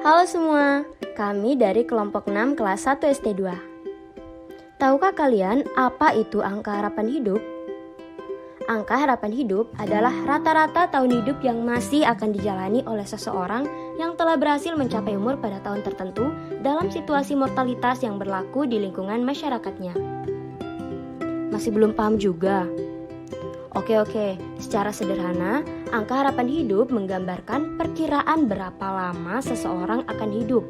Halo semua, kami dari kelompok 6 kelas 1 ST2. Tahukah kalian apa itu angka harapan hidup? Angka harapan hidup adalah rata-rata tahun hidup yang masih akan dijalani oleh seseorang yang telah berhasil mencapai umur pada tahun tertentu dalam situasi mortalitas yang berlaku di lingkungan masyarakatnya. Masih belum paham juga? Oke, secara sederhana, angka harapan hidup menggambarkan perkiraan berapa lama seseorang akan hidup.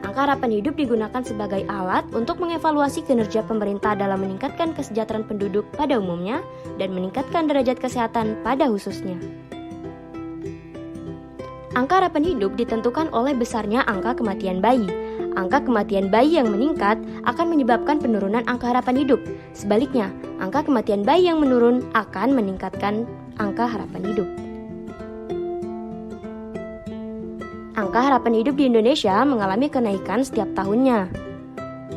Angka harapan hidup digunakan sebagai alat untuk mengevaluasi kinerja pemerintah dalam meningkatkan kesejahteraan penduduk pada umumnya dan meningkatkan derajat kesehatan pada khususnya. Angka harapan hidup ditentukan oleh besarnya angka kematian bayi. Angka kematian bayi yang meningkat akan menyebabkan penurunan angka harapan hidup. Sebaliknya, angka kematian bayi yang menurun akan meningkatkan angka harapan hidup. Angka harapan hidup di Indonesia mengalami kenaikan setiap tahunnya.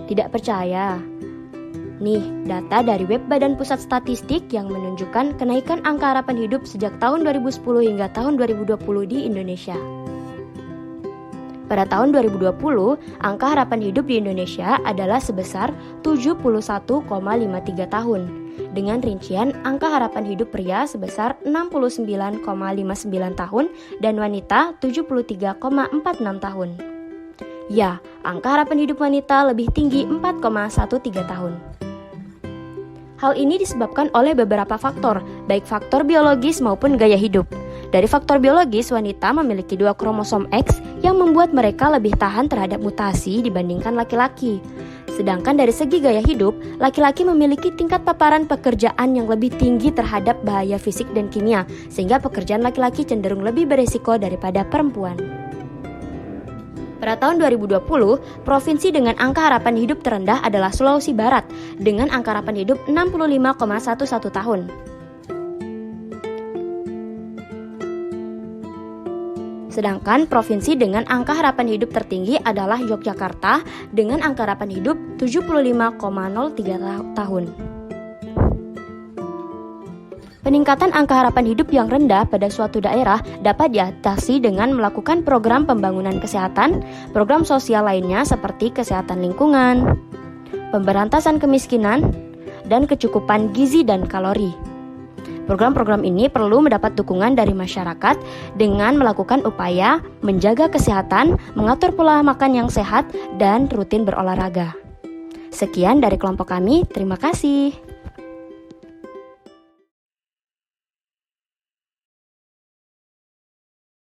Tidak percaya? Nih, data dari web Badan Pusat Statistik yang menunjukkan kenaikan angka harapan hidup sejak tahun 2010 hingga tahun 2020 di Indonesia. Pada tahun 2020, angka harapan hidup di Indonesia adalah sebesar 71,53 tahun, dengan rincian angka harapan hidup pria sebesar 69,59 tahun dan wanita 73,46 tahun. Ya, angka harapan hidup wanita lebih tinggi 4,13 tahun. Hal ini disebabkan oleh beberapa faktor, baik faktor biologis maupun gaya hidup. Dari faktor biologis, wanita memiliki 2 kromosom X yang membuat mereka lebih tahan terhadap mutasi dibandingkan laki-laki. Sedangkan dari segi gaya hidup, laki-laki memiliki tingkat paparan pekerjaan yang lebih tinggi terhadap bahaya fisik dan kimia, sehingga pekerjaan laki-laki cenderung lebih beresiko daripada perempuan. Pada tahun 2020, provinsi dengan angka harapan hidup terendah adalah Sulawesi Barat dengan angka harapan hidup 65,11 tahun. Sedangkan provinsi dengan angka harapan hidup tertinggi adalah Yogyakarta dengan angka harapan hidup 75,03 tahun. Peningkatan angka harapan hidup yang rendah pada suatu daerah dapat diatasi dengan melakukan program pembangunan kesehatan, program sosial lainnya seperti kesehatan lingkungan, pemberantasan kemiskinan, dan kecukupan gizi dan kalori. Program-program ini perlu mendapat dukungan dari masyarakat dengan melakukan upaya menjaga kesehatan, mengatur pola makan yang sehat, dan rutin berolahraga. Sekian dari kelompok kami, terima kasih.